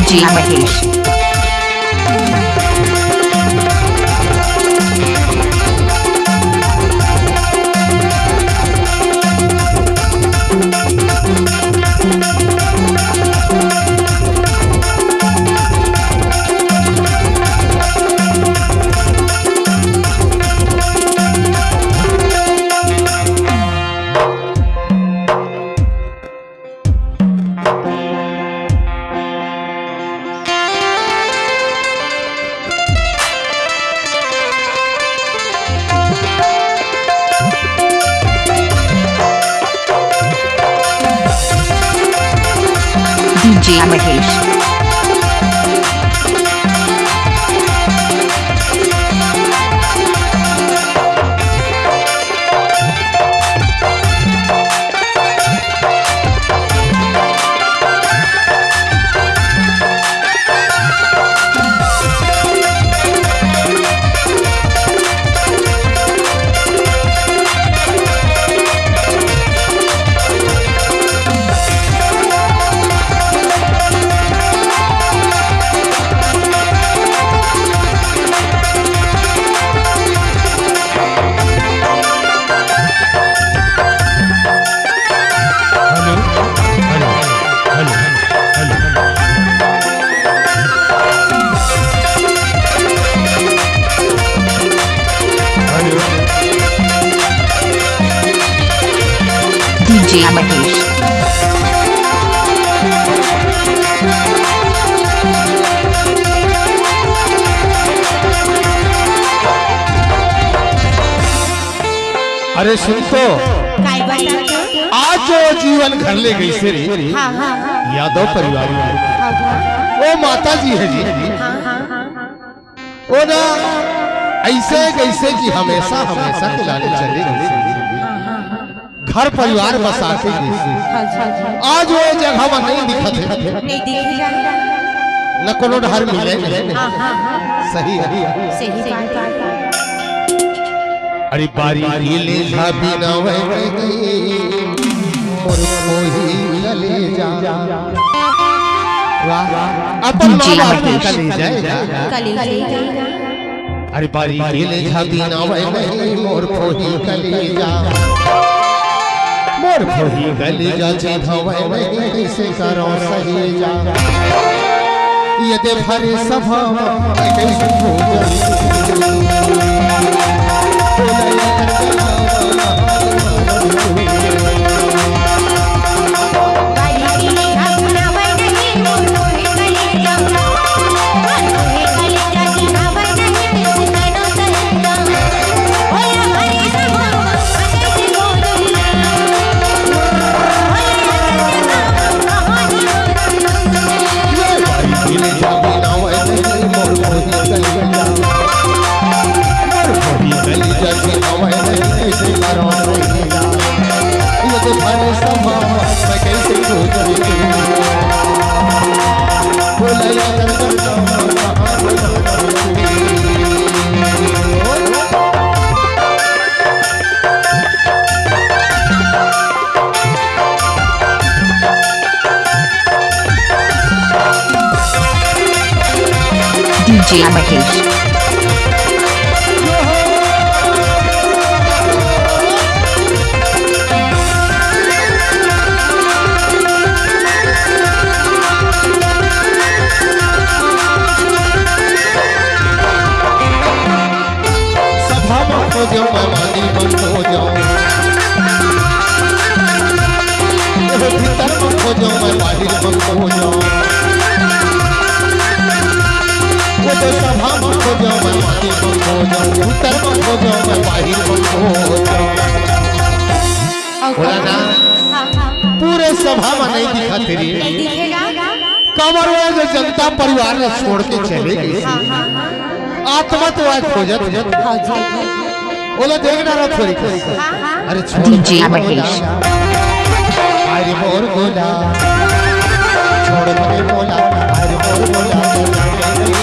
DJ Mahesh. DJ Mahesh. DJ Mahesh. अरे सुन तो आज जो जीवन घर ले गई से रे यादव परिवार वो माता जी है जी वो ना ऐसे कैसे कि हमेशा हमेशा खिलाने चले गए घर परिवार बसा के आज वो जगह नहीं दिखत है न कोनो ढार मिले सही है अरे बारी ले जा बिना वह और कोई ले जा अपन कले जाएगा अरे बारी ले जा बिना वह और कोई कले जा मोर कोई कले जा चिढ़ावे नहीं कैसे करो सही जा ये दे भरे सभा कैसे हो जा DJ Mahesh. पूरे सभा में नहीं दिखा तेरी कमर जो जनता परिवार ने छोड़ के चले गई आत्मा तो आज खोजत बोला देखना रहा थोड़ी अरे DJ Mahesh. अरे मोर बोला छोड़ के बोला अरे मोर बोला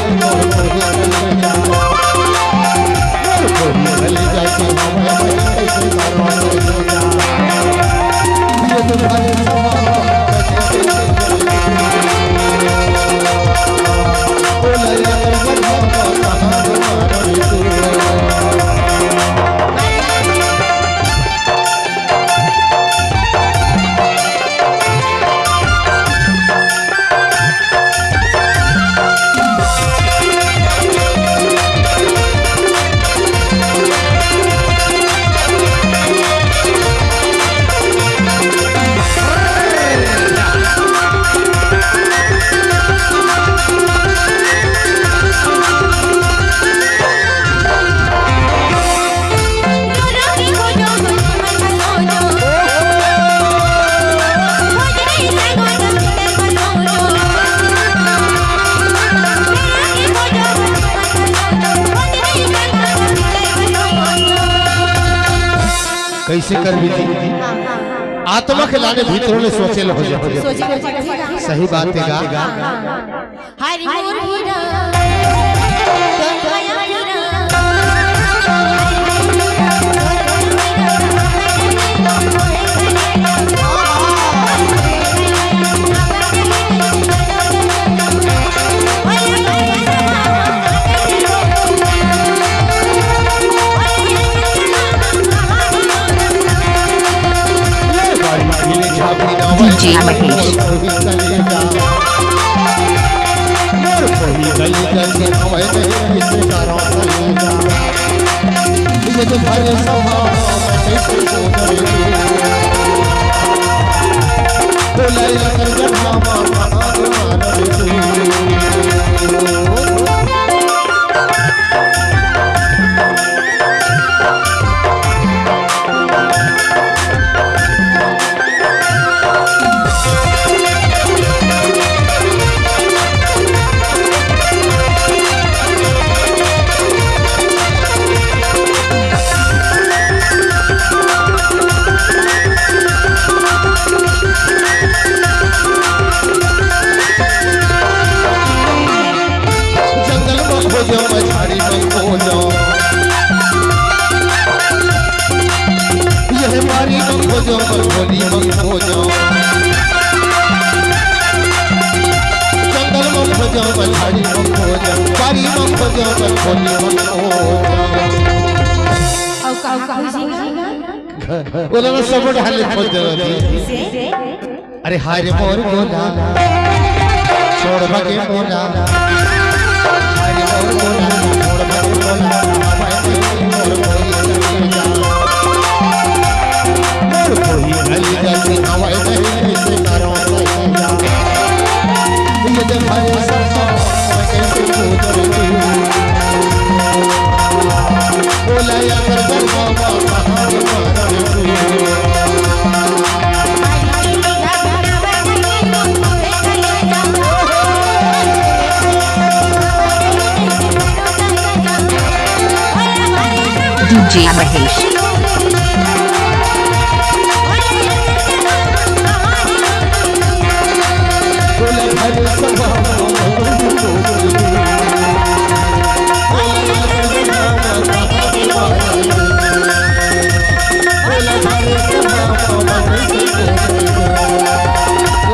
कैसे कर भी थी आत्मा के लाने भीतर ने सोचे हो जाए सही बात है गा हरि मोर हीरा तो माया हीरा DJ Mahesh. सब ढाले खोज दे अरे हाय रे मोर गोला छोड़ भागे मोला हाय रे मोर गोला छोड़ भागे मोला मोर कोई गली जाती हवाए नहीं से करो ये जब भाई सब कैसे गुजरे बोला या कर DJ Mahesh.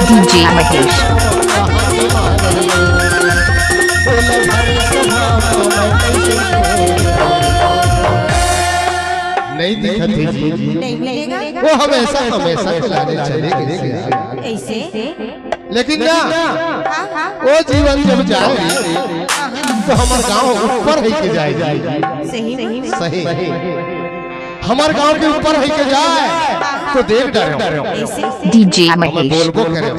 DJ Mahesh. नहीं दिखत है जी नहीं मिलेगा वो हमेशा हमेशा खिलाने चलेगी ऐसे लेकिन ना हाँ वो जीवन जब जाएगी तो हमार गांव ऊपर है के जाएगी सही सही हमार गांव के ऊपर है के जाए तो देख डरो ऐसे DJ बोल Mahesh. को करे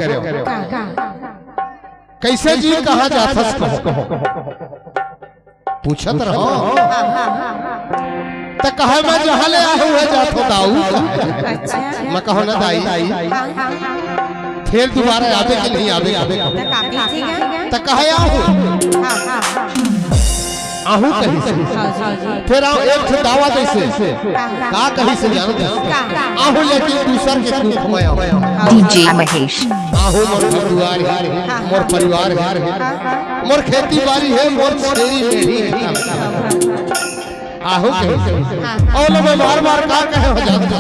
कैसे जी कहा जाता कहो पूछत रहो तो कहे मैं जहाँ ले आया हुआ जातो दाऊ अच्छा मैं कहो ना दाई फिर दोबारा आवे कि नहीं आवे तो कहे आहू कहीं से फिर आओ एक ठे दावा जैसे का कहीं से जानो आहू लेकिन दूसर के दुख में आओ DJ Mahesh. आहू मोर परिवार है मोर परिवार है मोर खेती बाड़ी है मोर छेरी मेढ़ी है आहू कहीं से और लोग बार बार का कहे हो जाता